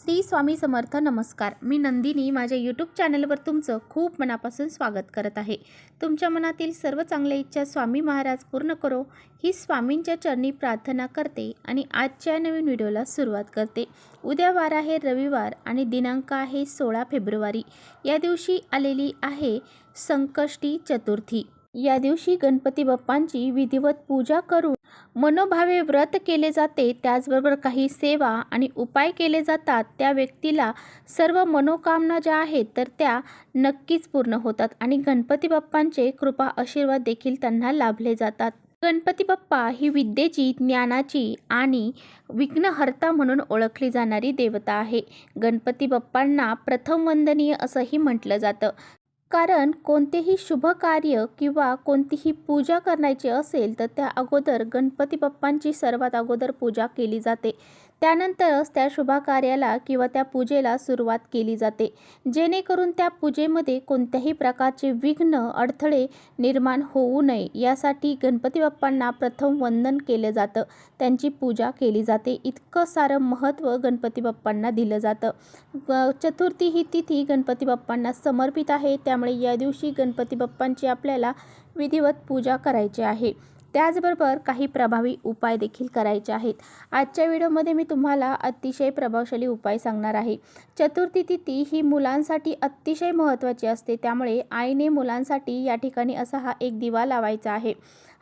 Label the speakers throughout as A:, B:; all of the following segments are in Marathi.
A: श्री स्वामी समर्थ. नमस्कार. मी नंदिनी माझ्या यूट्यूब चॅनलवर तुमचं खूप मनापासून स्वागत करत आहे. तुमच्या मनातील सर्व चांगल्या इच्छा स्वामी महाराज पूर्ण करो ही स्वामींच्या चरणी प्रार्थना करते आणि आजच्या नवीन व्हिडिओला सुरुवात करते. उद्या वार आहे रविवार आणि दिनांक आहे 16 फेब्रुवारी. या दिवशी आलेली आहे संकष्टी चतुर्थी. या दिवशी गणपती बाप्पांची विधिवत पूजा करून मनोभावे व्रत केले जाते. त्याचबरोबर काही सेवा आणि उपाय केले जातात. त्या व्यक्तीला सर्व मनोकामना ज्या आहेत तर त्या नक्कीच पूर्ण होतात आणि गणपती बाप्पांचे कृपा आशीर्वाद देखील त्यांना लाभले जातात. गणपती बाप्पा ही विद्येची, ज्ञानाची आणि विघ्नहर्ता म्हणून ओळखली जाणारी देवता आहे. गणपती बाप्पांना प्रथम वंदनीय असंही म्हटलं जातं. कारण कोणतेही शुभ कार्य किंवा कोणतीही पूजा करायची असेल तर त्या अगोदर गणपती बाप्पांची सर्वात अगोदर पूजा केली जाते. त्यानंतरच त्या शुभ कार्याला किंवा त्या पूजेला सुरुवात केली जाते, जेणेकरून त्या पूजेमध्ये कोणत्याही प्रकारचे विघ्न अडथळे निर्माण होऊ नये यासाठी गणपती बाप्पांना प्रथम वंदन केलं जातं, त्यांची पूजा केली जाते. इतकं सारं महत्त्व गणपती बाप्पांना दिलं जातं. चतुर्थी ही तिथी गणपती बाप्पांना समर्पित आहे. त्यामुळे या दिवशी गणपती बाप्पांची आपल्याला विधिवत पूजा करायची आहे. त्याचबरोबर काही प्रभावी उपाय देखील करायचे आहेत. आजच्या व्हिडिओमध्ये मी तुम्हाला अतिशय प्रभावशाली उपाय सांगणार आहे. चतुर्थी तिथी ही मुलांसाठी अतिशय महत्त्वाची असते. त्यामुळे आईने मुलांसाठी या ठिकाणी असा हा एक दिवा लावायचा आहे.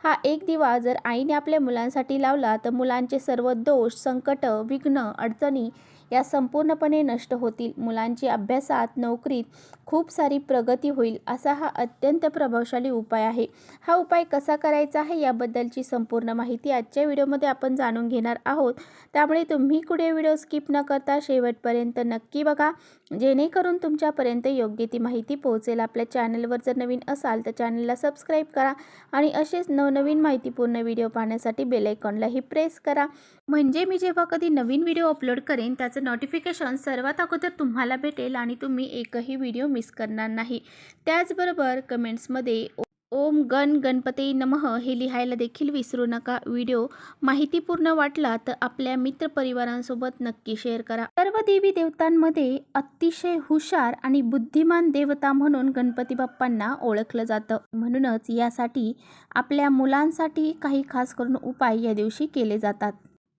A: हा एक दिवा जर आईने आपल्या मुलांसाठी लावला तर मुलांचे सर्व दोष, संकट, विघ्न, अडचणी या संपूर्णपणे नष्ट होतील. मुलांची अभ्यासात, नोकरीत खूप सारी प्रगती होईल. असा हा अत्यंत प्रभावशाली उपाय आहे. हा उपाय कसा करायचा आहे याबद्दलची संपूर्ण माहिती आजच्या व्हिडिओमध्ये आपण जाणून घेणार आहोत. त्यामुळे तुम्ही कुठे व्हिडिओ स्किप न करता शेवटपर्यंत नक्की बघा, जेणेकरून तुमच्यापर्यंत योग्य ती माहिती पोहोचेल. आपल्या चॅनलवर जर नवीन असाल तर चॅनलला सबस्क्राईब करा आणि असेच नवनवीन माहितीपूर्ण व्हिडिओ पाहण्यासाठी बेल आयकॉनलाही प्रेस करा, म्हणजे मी जेव्हा कधी नवीन व्हिडिओ अपलोड करेन त्याचं नोटिफिकेशन सर्वात अगोदर तुम्हाला भेटेल आणि तुम्ही एकही व्हिडिओ मिस करणार नाही. त्याचबरोबर कमेंट्समध्ये ओम गण गणपती नमः हे लिहायला देखील विसरू नका. व्हिडिओ माहितीपूर्ण वाटला तर आपल्या मित्रपरिवारांसोबत नक्की शेअर करा. सर्व देवी देवतांमध्ये अतिशय हुशार आणि बुद्धिमान देवता म्हणून गणपती बाप्पांना ओळखलं जातं. म्हणूनच यासाठी आपल्या मुलांसाठी काही खास करून उपाय या दिवशी केले जातात.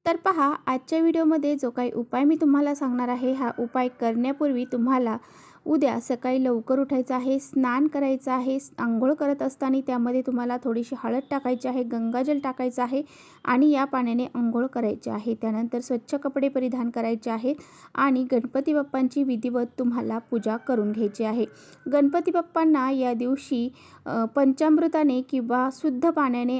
A: तर पहा, आजच्या व्हिडिओमध्ये जो काही उपाय मी तुम्हाला सांगणार आहे, हा उपाय करण्यापूर्वी तुम्हाला उद्या सकाळी लवकर उठायचं आहे, स्नान करायचं आहे. आंघोळ करत असताना त्यामध्ये तुम्हाला थोडीशी हळद टाकायची आहे, गंगाजल टाकायचं आहे आणि या पाण्याने आंघोळ करायची आहे. त्यानंतर स्वच्छ कपडे परिधान करायचे आहेत आणि गणपती बाप्पांची विधिवत तुम्हाला पूजा करून घ्यायची आहे. गणपती बाप्पांना या दिवशी पंचामृताने किंवा शुद्ध पाण्याने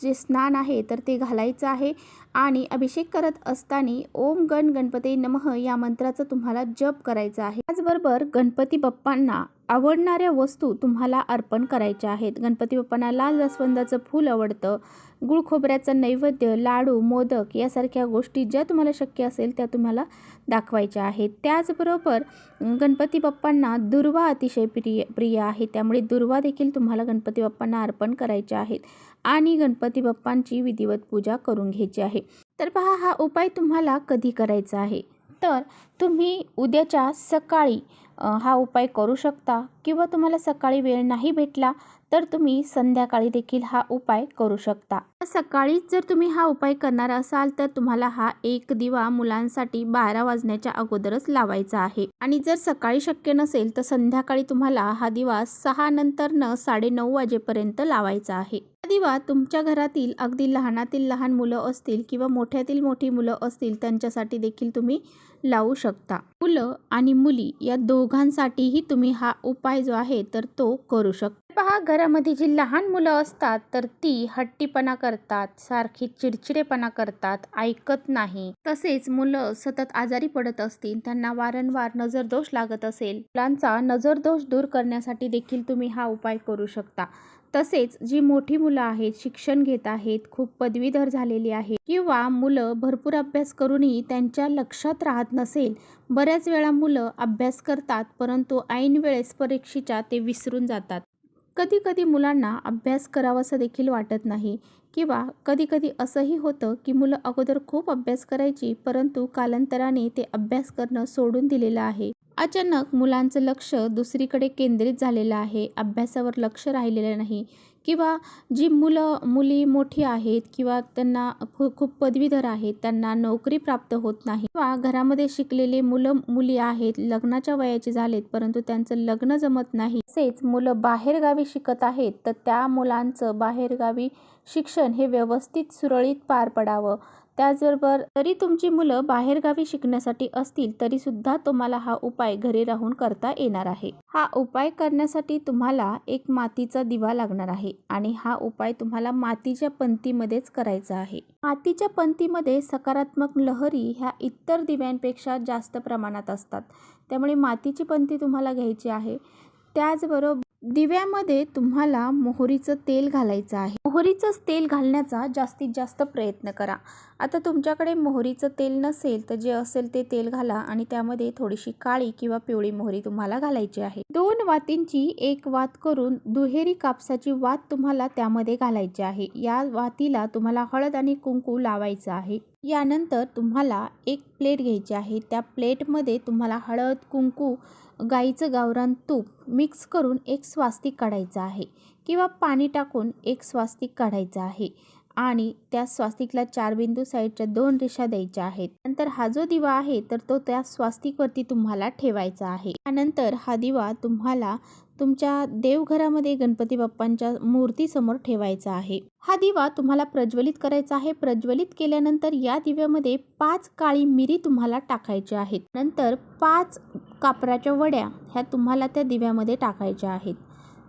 A: जे स्नान आहे तर ते घालायचं आहे आणि अभिषेक करत असताना ओम गण गणपती नमः या मंत्राचा तुम्हाला जप करायचा आहे. त्याचबरोबर गणपती बाप्पांना आवडणाऱ्या वस्तू तुम्हाला अर्पण करायच्या आहेत. गणपती बाप्पांना लाल जास्वंदाचं फूल आवडतं, गुळ खोबऱ्याचं नैवेद्य, लाडू, मोदक यासारख्या गोष्टी ज्या तुम्हाला शक्य असेल त्या तुम्हाला दाखवायच्या आहेत. त्याचबरोबर गणपती बाप्पांना दुर्वा अतिशय प्रिय आहे. त्यामुळे दुर्वा देखील तुम्हाला गणपती बाप्पांना अर्पण करायच्या आहेत आणि गणपती बाप्पांची विधिवत पूजा करून घ्यायची आहे. तर पहा, हा उपाय तुम्हाला कधी करायचा आहे तर तुम्ही उद्याच्या सकाळी हा उपाय करू शकता किंवा तुम्हाला सकाळी वेळ नाही भेटला तर तुम्ही संध्याकाळी देखील हा उपाय करू शकता. सकाळीच जर तुम्ही हा उपाय करणार असाल तर तुम्हाला हा एक दिवा मुलांसाठी 12 वाजण्याच्या अगोदरच लावायचा आहे आणि जर सकाळी शक्य नसेल तर संध्याकाळी तुम्हाला हा दिवा 6 नंतर 9:30 वाजेपर्यंत लावायचा आहे. हा दिवा तुमच्या घरातील अगदी लहानातील लहान मुलं असतील किंवा मोठ्यातील मोठी मुलं असतील त्यांच्यासाठी देखील तुम्ही लावू शकता. मुलं आणि मुली या दोघांसाठीही तुम्ही हा उपाय जो आहे तर तो करू शकता. पहा, घरामध्ये जी लहान मुलं असतात तर ती हट्टीपणा करतात, सारखी चिडचिडेपणा करतात, ऐकत नाही. तसेच मुलं सतत आजारी पडत असतील, त्यांना वारंवार नजरदोष लागत असेल, मुलांचा नजरदोष दूर करण्यासाठी देखील तुम्ही हा उपाय करू शकता. तसेच जी मोठी मुलं आहेत, शिक्षण घेत आहेत, खूप पदवीधर झालेली आहेत किंवा मुलं भरपूर अभ्यास करूनही त्यांच्या लक्षात राहत नसेल. बऱ्याच वेळा मुलं अभ्यास करतात परंतु ऐन वेळेस परीक्षेच्या ते विसरून जातात. कधी-कधी मुलांना अभ्यास करावासा देखील वाटत नाही किंवा कधी-कधी असंही होतं, की मुलं अगोदर खूप अभ्यास करायची, परंतु कालांतराने ते अभ्यास करणं सोडून दिलेलं आहे. अचानक मुलांचं लक्ष दुसरीकडे केंद्रित झालेलं आहे, अभ्यासावर लक्ष राहिलेलं नाही किंवा जी मुली मोठी आहेत किंवा त्यांना खूप पदवीधर आहेत, त्यांना नोकरी प्राप्त होत नाही किंवा घरामध्ये शिकलेले मुलं-मुली आहेत, लग्नाच्या वयाचे झालेत, परंतु त्यांचं लग्न जमत नाही. तसेच मुलं बाहेरगावी शिकत आहेत, तर त्या मुलांचं बाहेरगावी शिक्षण हे व्यवस्थित सुरळीत पार पडावं. त्याचबरोबर जरी तुमची मुलं बाहेरगावी शिकण्यासाठी असतील, तरीसुद्धा तुम्हाला हा उपाय घरी राहून करता येणार आहे. हा उपाय करण्यासाठी तुम्हाला एक मातीचा दिवा लागणार आहे आणि हा उपाय तुम्हाला मातीच्या पंतीमध्येच करायचा आहे. मातीच्या पंतीमध्ये सकारात्मक लहरी ह्या इतर दिव्यांपेक्षा जास्त प्रमाणात असतात, त्यामुळे मातीची पंती तुम्हाला घ्यायची आहे. त्याचबरोबर दिव्यामध्ये तुम्हाला मोहरीचं तेल घालायचं आहे. मोहरीचंच तेल घालण्याचा जास्तीत जास्त प्रयत्न करा. आता तुमच्याकडे मोहरीचं तेल नसेल तर जे असेल ते तेल घाला आणि त्यामध्ये थोडीशी काळी किंवा पिवळी मोहरी तुम्हाला घालायची आहे. 2 वातींची एक वात करून दुहेरी कापसाची वात तुम्हाला त्यामध्ये घालायची आहे. या वातीला तुम्हाला हळद आणि कुंकू लावायचं आहे. यानंतर तुम्हाला एक प्लेट घ्यायची आहे. त्या प्लेटमध्ये तुम्हाला हळद, कुंकू, गाईचं गावरान तूप मिक्स करून एक स्वास्तिक काढायचं आहे किंवा पाणी टाकून एक स्वास्तिक काढायचं आहे आणि त्या स्वास्तिकला 4 बिंदू साईडच्या 2 रेषा द्यायच्या आहेत. नंतर हा जो दिवा आहे तर तो त्या स्वास्तिकवरती तुम्हाला ठेवायचा आहे. त्यानंतर हा दिवा तुम्हाला तुमच्या देवघरामध्ये गणपती बाप्पांच्या मूर्तीसमोर ठेवायचा आहे. हा दिवा तुम्हाला प्रज्वलित करायचा आहे. प्रज्वलित केल्यानंतर या दिव्यामध्ये 5 काळी मिरी तुम्हाला टाकायच्या आहेत. नंतर 5 कापराच्या वड्या ह्या तुम्हाला त्या दिव्यामध्ये टाकायच्या आहेत.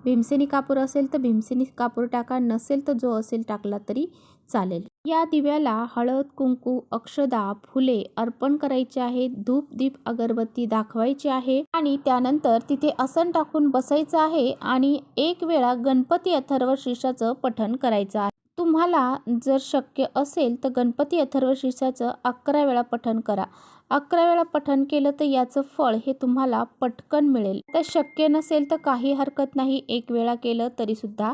A: भीमसेनी कापूर असेल तर भीमसेनी कापूर टाका, नसेल तर जो असेल टाकला तरी चालेल. या दिव्याला हळद, कुंकू, अक्षदा, फुले अर्पण करायचे आहे. धूप, दीप, अगरबत्ती दाखवायची आहे आणि त्यानंतर तिथे आसन टाकून बसायचं आहे आणि एक वेळा गणपती अथर्वशीर्षाचं पठण करायचं आहे. तुम्हाला जर शक्य असेल तर गणपती अथर्वशीर्षाचं 11 वेळा पठण करा. 11 वेळा पठण केलं तर याचं फळ हे तुम्हाला पटकन मिळेल. तर शक्य नसेल तर काही हरकत नाही, 1 वेळा केलं तरीसुद्धा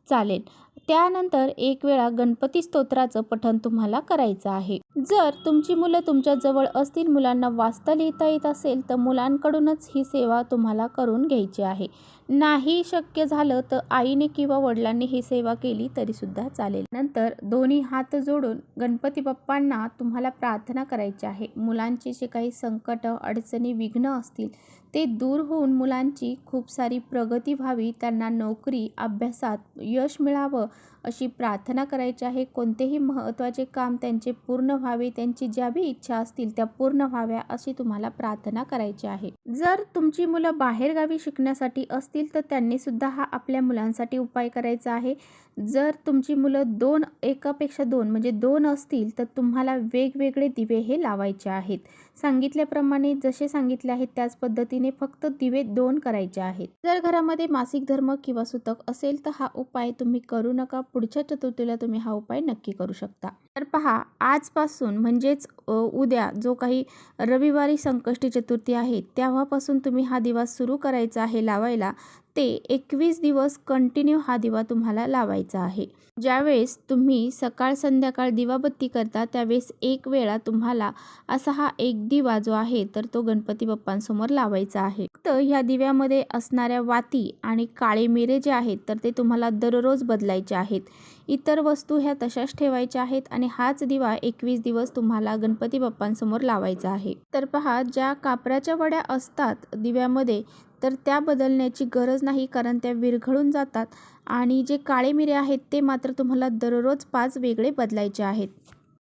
A: चालेल. त्यानंतर 1 वेळा गणपती स्तोत्राचं पठण तुम्हाला करायचं आहे. जर तुमची मुलं तुमच्या जवळ असतील, मुलांना वाचता लिहिता येत असेल तर मुलांकडूनच ही सेवा तुम्हाला करून घ्यायची आहे. नाही शक्य झालं तर आईने किंवा वडिलांनी ही सेवा केली तरीसुद्धा चालेल. नंतर दोन्ही हात जोडून गणपती बाप्पांना तुम्हाला प्रार्थना करायची आहे. मुलांची जे काही संकट, अडचणी, विघ्न असतील ते दूर होऊन मुलांची खूप सारी प्रगती व्हावी, त्यांना नोकरी, अभ्यासात यश मिळावं अशी प्रार्थना करायची आहे. कोणतेही महत्त्वाचे काम त्यांचे पूर्ण व्हावे, त्यांची ज्या बी इच्छा असतील त्या पूर्ण व्हाव्या अशी तुम्हाला प्रार्थना करायची आहे. जर तुमची मुलं बाहेरगावी शिकण्यासाठी असतील तर त्यांनी सुद्धा हा आपल्या मुलांसाठी उपाय करायचा आहे. जर तुमची मुलं एकापेक्षा 2 म्हणजे 2 असतील तर तुम्हाला वेगवेगळे दिवे हे लावायचे आहेत. सांगितल्याप्रमाणे जसे सांगितले आहेत त्याच पद्धतीने फक्त दिवे 2 करायचे आहेत. जर घरामध्ये मासिक धर्म किंवा सुतक असेल तर हा उपाय तुम्ही करू नका. पुढच्या चतुर्थीला तुम्ही हा उपाय नक्की करू शकता. तर पहा, आजपासून म्हणजेच उद्या जो काही रविवारी संकष्टी चतुर्थी आहे तेव्हापासून तुम्ही हा दिवा सुरू करायचा आहे लावायला. ते 21 दिवस कंटिन्यू हा दिवा तुम्हाला लावायचा आहे. ज्यावेळेस तुम्ही सकाळ संध्याकाळ दिवाबत्ती करता त्यावेळेस 1 वेळा तुम्हाला असा हा एक दिवा जो आहे तर तो गणपती बाप्पांसमोर लावायचा आहे. फक्त ह्या दिव्यामध्ये असणाऱ्या वाती आणि काळे मिरे जे आहेत तर ते तुम्हाला दररोज बदलायचे आहेत. इतर वस्तू ह्या तशाच ठेवायच्या आहेत आणि हाच दिवा 21 दिवस तुम्हाला गणपती बाप्पांसमोर लावायचा आहे. तर पहा, ज्या कापराच्या वड्या असतात दिव्यामध्ये तर त्या बदलण्याची गरज नाही, कारण त्या विरघळून जातात आणि जे काळे मिरे आहेत ते मात्र तुम्हाला दररोज 5 वेगळे बदलायचे आहेत.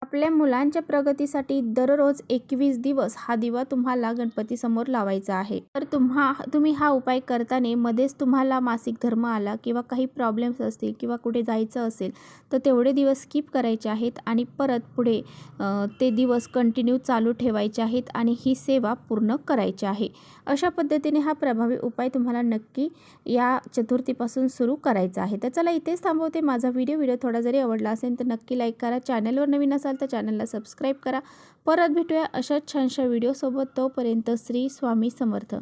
A: आपल्या मुलांच्या प्रगतीसाठी दररोज 21 दिवस हा दिवा तुम्हाला गणपतीसमोर लावायचा आहे. तर तुम्ही हा उपाय करताना मध्येच तुम्हाला मासिक धर्म आला किंवा काही प्रॉब्लेम्स असतील किंवा कुठे जायचं असेल तर तेवढे दिवस स्किप करायचे आहेत आणि परत पुढे ते दिवस कंटिन्यू चालू ठेवायचे आहेत आणि ही सेवा पूर्ण करायची आहे. अशा पद्धतीने हा प्रभावी उपाय तुम्हाला नक्की या चतुर्थीपासून सुरू करायचा आहे. तर चला इथेच थांबवते. माझा व्हिडिओ थोडा जरी आवडला असेल तर नक्की लाईक करा. चॅनलवर नवीन असाल तर चॅनलला सबस्क्राईब करा. परत भेटूया अशाच छानशा व्हिडिओसोबत. तोपर्यंत श्री स्वामी समर्थ.